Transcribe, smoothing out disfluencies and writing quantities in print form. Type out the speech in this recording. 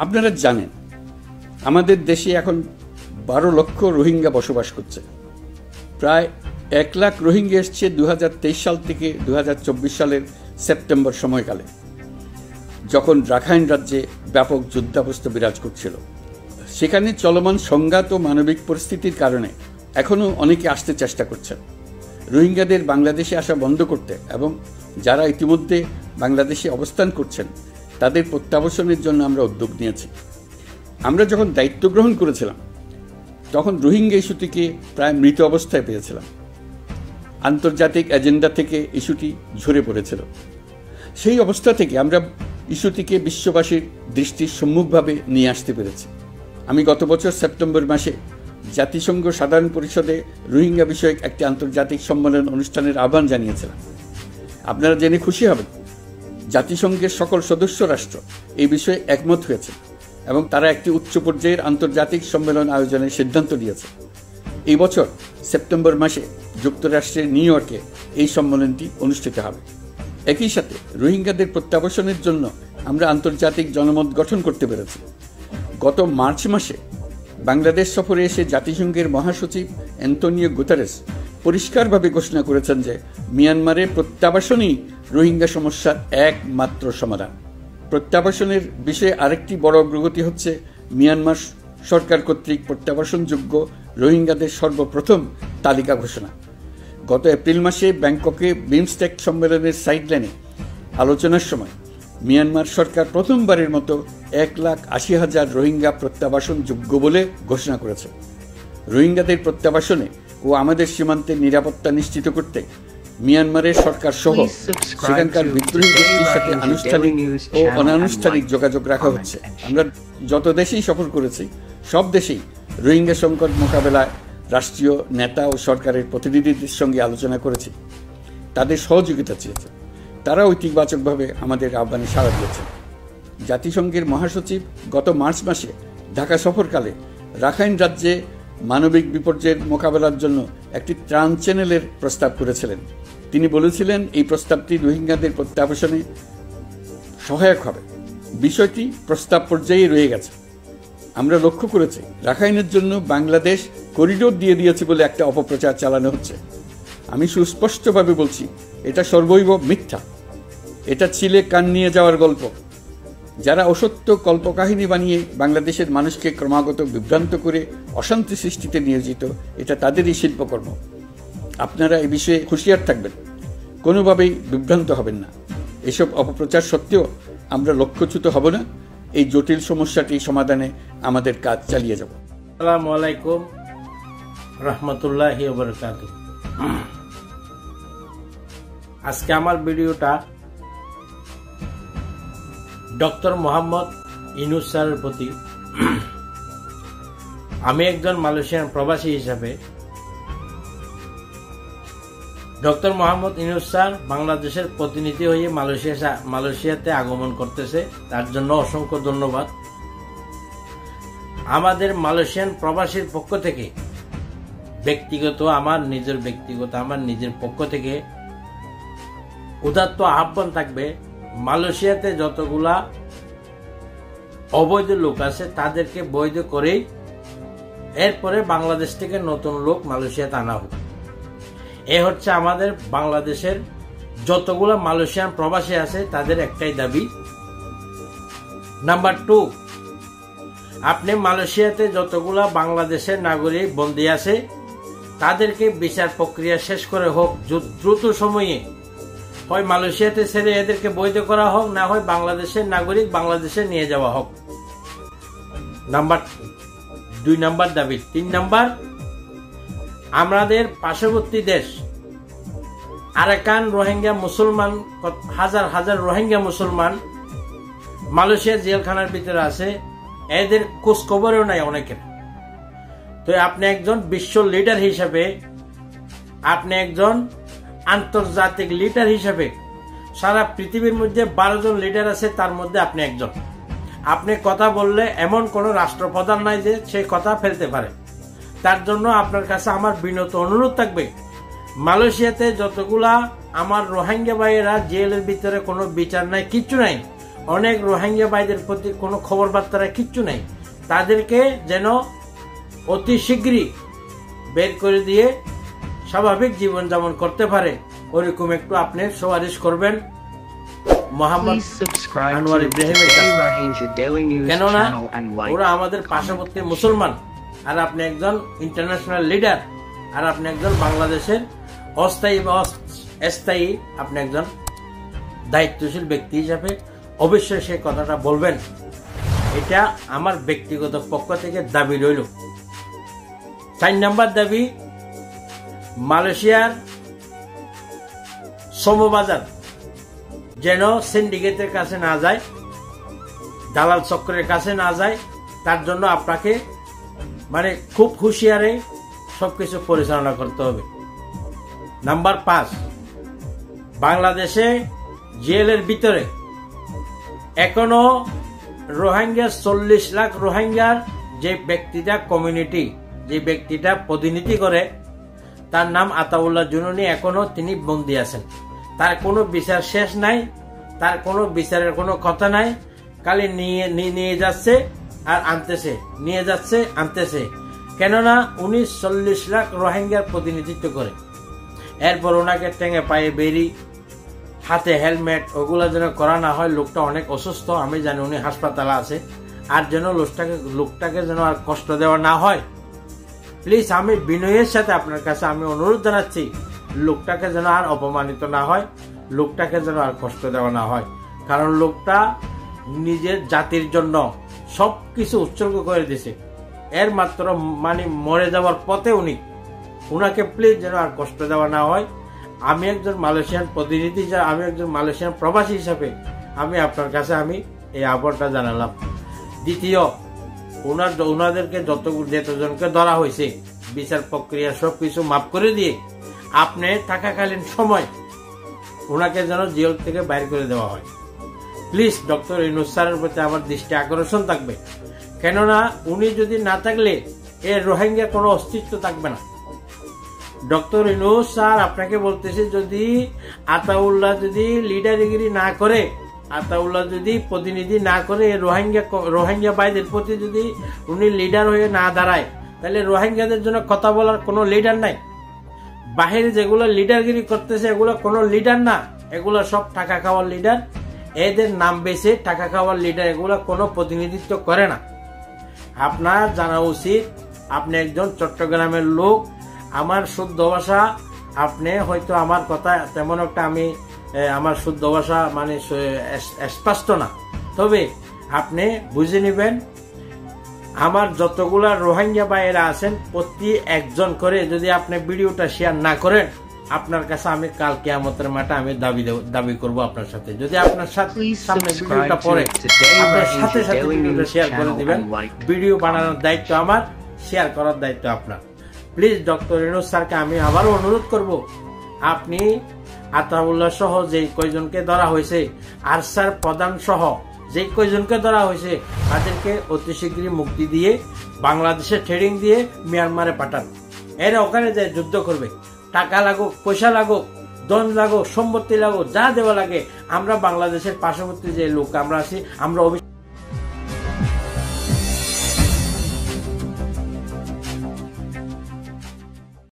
আপনারা জানেন আমাদের দেশে এখন 12 লক্ষ রোহিঙ্গা বসবাস করছে। প্রায় 1 লাখ রোহিঙ্গা এসছে 2023 সাল থেকে 2024 সালের সেপ্টেম্বর সময়কালে, যখন রাখাইন রাজ্যে ব্যাপক যুদ্ধাবস্থা বিরাজ করছিল। সেখানে চলমান সংঘাত ও মানবিক পরিস্থিতির কারণে এখনও অনেকে আসতে চেষ্টা করছেন। রোহিঙ্গাদের বাংলাদেশে আসা বন্ধ করতে এবং যারা ইতিমধ্যে বাংলাদেশে অবস্থান করছেন তাদের প্রত্যাবাসনের জন্য আমরা উদ্যোগ নিয়েছি। আমরা যখন দায়িত্ব গ্রহণ করেছিলাম তখন রোহিঙ্গা ইস্যুটিকে প্রায় মৃত অবস্থায় পেয়েছিলাম। আন্তর্জাতিক এজেন্ডা থেকে ইস্যুটি ঝরে পড়েছিল। সেই অবস্থা থেকে আমরা ইস্যুটিকে বিশ্ববাসীর দৃষ্টির সম্মুখভাবে নিয়ে আসতে পেরেছি। আমি গত বছর সেপ্টেম্বর মাসে জাতিসংঘ সাধারণ পরিষদে রোহিঙ্গা বিষয়ক একটি আন্তর্জাতিক সম্মেলন অনুষ্ঠানের আহ্বান জানিয়েছিলাম। আপনারা জেনে খুশি হবেন, জাতিসংঘের সকল সদস্য রাষ্ট্র এই বিষয়ে একমত হয়েছে এবং তারা একটি উচ্চ পর্যায়ের আন্তর্জাতিক সম্মেলন আয়োজনের সিদ্ধান্ত নিয়েছে। এই বছর সেপ্টেম্বর মাসে যুক্তরাষ্ট্রের নিউ ইয়র্কে এই সম্মেলনটি অনুষ্ঠিত হবে। একই সাথে রোহিঙ্গাদের প্রত্যাবাসনের জন্য আমরা আন্তর্জাতিক জনমত গঠন করতে পেরেছি। গত মার্চ মাসে বাংলাদেশ সফরে এসে জাতিসংঘের মহাসচিব অ্যান্টোনিও গুতেরেস পরিষ্কারভাবে ঘোষণা করেছেন যে মিয়ানমারের প্রত্যাবাসনই রোহিঙ্গা সমস্যার একমাত্র সমাধান। প্রত্যাবাসনের বিষয়ে আরেকটি বড় অগ্রগতি হচ্ছে মিয়ানমার সরকার কর্তৃক প্রত্যাবাসনযোগ্য রোহিঙ্গাদের সর্বপ্রথম তালিকা ঘোষণা। গত এপ্রিল মাসে ব্যাংককে বিমস্টেক সম্মেলনের সাইডলাইনে আলোচনার সময় মিয়ানমার সরকার প্রথমবারের মতো 1,80,000 রোহিঙ্গা প্রত্যাবাসনযোগ্য বলে ঘোষণা করেছে। রোহিঙ্গাদের প্রত্যাবাসনে ও আমাদের সীমান্তের নিরাপত্তা নিশ্চিত করতে মিয়ানমারের সরকার সহ সেখানকার বিদ্রোহী গোষ্ঠীর সাথে আনুষ্ঠানিক ও অনানুষ্ঠানিক যোগাযোগ রাখা হচ্ছে। আমরা যত দেশেই সফর করেছি সব দেশেই রোহিঙ্গা সংকট মোকাবেলায় রাষ্ট্রীয় নেতা ও সরকারের প্রতিনিধিদের সঙ্গে আলোচনা করেছি, তাদের সহযোগিতা চেয়েছে। তারা ইতিবাচকভাবে আমাদের আহ্বানে সাড়া দিয়েছে। জাতিসংঘের মহাসচিব গত মার্চ মাসে ঢাকা সফরকালে রাখাইন রাজ্যে মানবিক বিপর্যয়ের মোকাবেলার জন্য একটি ত্রাণ চ্যানেলের প্রস্তাব করেছিলেন। তিনি বলেছিলেন এই প্রস্তাবটি রোহিঙ্গাদের প্রত্যাবাসনে সহায়ক হবে। বিষয়টি প্রস্তাব পর্যায়ে রয়ে গেছে। আমরা লক্ষ্য করেছি রাখাইনের জন্য বাংলাদেশ করিডোর দিয়ে দিয়েছে বলে একটা অপপ্রচার চালানো হচ্ছে। আমি সুস্পষ্টভাবে বলছি, এটা সর্বৈব মিথ্যা। এটা ছিলে কান নিয়ে যাওয়ার গল্প। যারা অসত্য কল্পকাহিনী বানিয়ে বাংলাদেশের মানুষকে ক্রমাগত বিভ্রান্ত করে অশান্তি সৃষ্টিতে নিয়োজিত, এটা তাদেরই শিল্পকর্ম। আপনারা এ বিষয়ে হুঁশিয়ার থাকবেন, কোনোভাবেই বিভ্রান্ত হবেন না। এসব অপপ্রচার সত্ত্বেও আমরা লক্ষ্যচ্যুত হব না। এই জটিল সমস্যাটি সমাধানে আমাদের কাজ চালিয়ে যাব। আসসালামু আলাইকুম রাহমাতুল্লাহি ওয়া বারাকাতুহু। আজকে আমার ভিডিওটা ডক্টর মোহাম্মদ ইউনূস স্যারের প্রতি। আমি একজন মালয়েশিয়ান প্রবাসী হিসাবে ডক্টর মোহাম্মদ ইউনূস স্যার বাংলাদেশের প্রতিনিধি হয়ে মালয়েশিয়াতে আগমন করতেছে, তার জন্য অসংখ্য ধন্যবাদ। আমাদের মালয়েশিয়ান প্রবাসীর পক্ষ থেকে আমার নিজের পক্ষ থেকে উদাত্ত আহ্বান থাকবে, মালয়েশিয়াতে যতগুলা অবৈধ লোক আছে তাদেরকে বৈধ করেই এরপরে বাংলাদেশ থেকে নতুন লোক মালয়েশিয়াতে আনা হোক। এ হচ্ছে আমাদের বাংলাদেশের যতগুলা মালয়েশিয়ান প্রবাসী আছে তাদের একটাই দাবি। নাম্বার 2, আপনি মালয়েশিয়াতে যতগুলা বাংলাদেশের নাগরিক বন্দী আছে তাদেরকে বিচার প্রক্রিয়া শেষ করে হোক দ্রুত সময়ে, হয় মালয়েশিয়াতে ছেড়ে এদেরকে বৈধ করা হোক, না হয় বাংলাদেশের নাগরিক বাংলাদেশে নিয়ে যাওয়া হোক। নাম্বার 2 নাম্বার দাবি। 3 নাম্বার, আমাদের পার্শ্ববর্তী দেশ আরাকান রোহিঙ্গা মুসলমান, হাজার হাজার রোহিঙ্গা মুসলমান মালয়েশিয়ার জেলখানার ভিতরে আছে, এদের খোঁজ খবরও নাই অনেকের। তো আপনি একজন বিশ্ব লিডার হিসেবে, আপনি একজন আন্তর্জাতিক লিডার হিসেবে, সারা পৃথিবীর মধ্যে 12 জন লিডার আছে, তার মধ্যে আপনি একজন। আপনি কথা বললে এমন কোন রাষ্ট্রপ্রধান নাই যে সে কথা ফেলতে পারে। তার জন্য আপনার কাছে আমার বিনত অনুরোধ থাকবে, মালয়েশিয়াতে যতগুলা আমার রোহিঙ্গা ভাইয়েরা জেলের ভিতরে কোনো বিচার নাই, কিচ্ছু নাই, অনেক রোহিঙ্গা ভাইদের প্রতি কোনো খবর বার্তা কিচ্ছু নাই, তাদেরকে যেন অতি শীঘ্রই বের করে দিয়ে স্বাভাবিক জীবনযাপন করতে পারে ওরকম একটু আপনি সুপারিশ করবেন মোহাম্মদ আনোয়ার ইব্রাহিমের কাছে। কেননা ওরা আমাদের পার্শ্ববর্তী মুসলমান, আর আপনি একজন ইন্টারন্যাশনাল লিডার, আর আপনি একজন বাংলাদেশের অস্থায়ী বা স্থায়ী আপনি একজন দায়িত্বশীল ব্যক্তি হিসাবে অবশ্যই সেই কথাটা বলবেন। এটা আমার ব্যক্তিগত পক্ষ থেকে দাবি রইল। 4 নম্বর দাবি, মালয়েশিয়ার শ্রমবাজার যেন সিন্ডিকেটের কাছে না যায়, দালাল চক্রের কাছে না যায়, তার জন্য আপনাকে মানে খুব হুঁশিয়ারে সবকিছু পরিচালনা করতে হবে। নাম্বার 5, বাংলাদেশে জেলের ভিতরে এখনো রোহিঙ্গা 40 লাখ রোহিঙ্গার যে ব্যক্তিটা কমিউনিটি, যে ব্যক্তিটা প্রতিনিধি করে, তার নাম আতাউল্লাহ জুনুনি, এখনো তিনি বন্দী আছেন। তার কোনো বিচার শেষ নাই, তার কোনো বিচারের কোনো কথা নাই, খালি নিয়ে যাচ্ছে আর আনতেছে, নিয়ে যাচ্ছে আনতেছে। কেননা উনি 40 লাখ রোহিঙ্গার প্রতিনিধিত্ব করে। এরপর ওনাকে টেঙে পায়ে বেরি, হাতে হেলমেট, ওগুলো যেন করা না হয়। লোকটা অনেক অসুস্থ, আমি জানি উনি হাসপাতালে আছে, আর যেন লোকটাকে যেন আর কষ্ট দেওয়া না হয়। প্লিজ আমি বিনয়ের সাথে আপনার কাছে আমি অনুরোধ জানাচ্ছি, লোকটাকে যেন আর অপমানিত না হয়, লোকটাকে যেন আর কষ্ট দেওয়া না হয়। কারণ লোকটা নিজের জাতির জন্য সবকিছু উৎসর্গ করে দিয়েছে, এর মাত্র মানে মরে যাওয়ার পথে উনাকে প্লিজ যেন আর কষ্ট দেওয়া না হয়। আমি একজন মালয়েশিয়ান প্রতিনিধি হিসাবে, আমি একজন মালয়েশিয়ান প্রবাসী হিসাবে আমি আপনার কাছে আমি এই আহ্বানটা জানালাম। দ্বিতীয়, ওনাদেরকে যতজনকে ধরা হয়েছে বিচার প্রক্রিয়া সবকিছু মাফ করে দিয়ে আপনি থাকাকালীন সময় ওনাকে যেন জেল থেকে বাইর করে দেওয়া হয়। প্লিজ ডক্টর ইউনূস স্যারের প্রতি আমার দৃষ্টি আকর্ষণ থাকবে। কেননা উনি যদি না থাকলে এর রোহিঙ্গা কোনো অস্তিত্ব থাকবে না। ডক্টর ইউনূস স্যার আপনাকে বলতেছে, যদি আতাউল্লাহ যদি লিডারগিরি না করে, আতাউল্লাহ যদি প্রতিনিধি না করে, রোহিঙ্গা ভাইদের প্রতি যদি উনি লিডার হয়ে না দাঁড়ায়, তাহলে রোহিঙ্গাদের জন্য কথা বলার কোনো লিডার নাই। বাহিরে যেগুলো লিডারগিরি করতেছে এগুলো কোনো লিডার না, এগুলো সব টাকা খাওয়ার লিডার। এদের নাম বেছে টাকা খাওয়ার লিডার, এগুলো কোনো প্রতিনিধিত্ব করে না। আপনার জানা উচিত, আপনি একজন চট্টগ্রামের লোক, আমার শুদ্ধ ভাষা, আপনি হয়তো আমার কথা তেমন একটা আমার শুদ্ধ ভাষা মানে স্পষ্ট না, তবে আপনি বুঝে নেবেন, আমার যতগুলা রোহিঙ্গা ভাইয়েরা আছেন প্রতি একজন করে যদি আপনি ভিডিওটা শেয়ার না করেন, আপনার কাছে আমি কাল কিয়ামতের মাঠে আমি দাবি করব আপনার সাথে। যদি আপনার সামনে ভিডিওটা পড়ে আপনার সাথে সাথে ভিডিওটা শেয়ার করে দিবেন। ভিডিও বানানোর দায়িত্ব আমার, শেয়ার করার দায়িত্ব আপনার। প্লিজ ডক্টর ইউনূস স্যারকে আমি আবারও অনুরোধ করব, আপনি আতাউল্লাহ সহ যে কয়জনকে ধরা হয়েছে, আরসার প্রধান সহ যে কয়জনকে ধরা হয়েছে, তাদেরকে অতি শীঘ্রই মুক্তি দিয়ে বাংলাদেশে ট্রেনিং দিয়ে মিয়ানমারে পাঠান। এরা ওখানে যায় যুদ্ধ করবে, টাকা লাগুক, পয়সা লাগুক, ধন লাগুক, সম্পত্তি লাগুক, যা দেওয়া লাগে, আমরা বাংলাদেশের পার্শ্ববর্তী যে লোক আমরা আছি, আমরা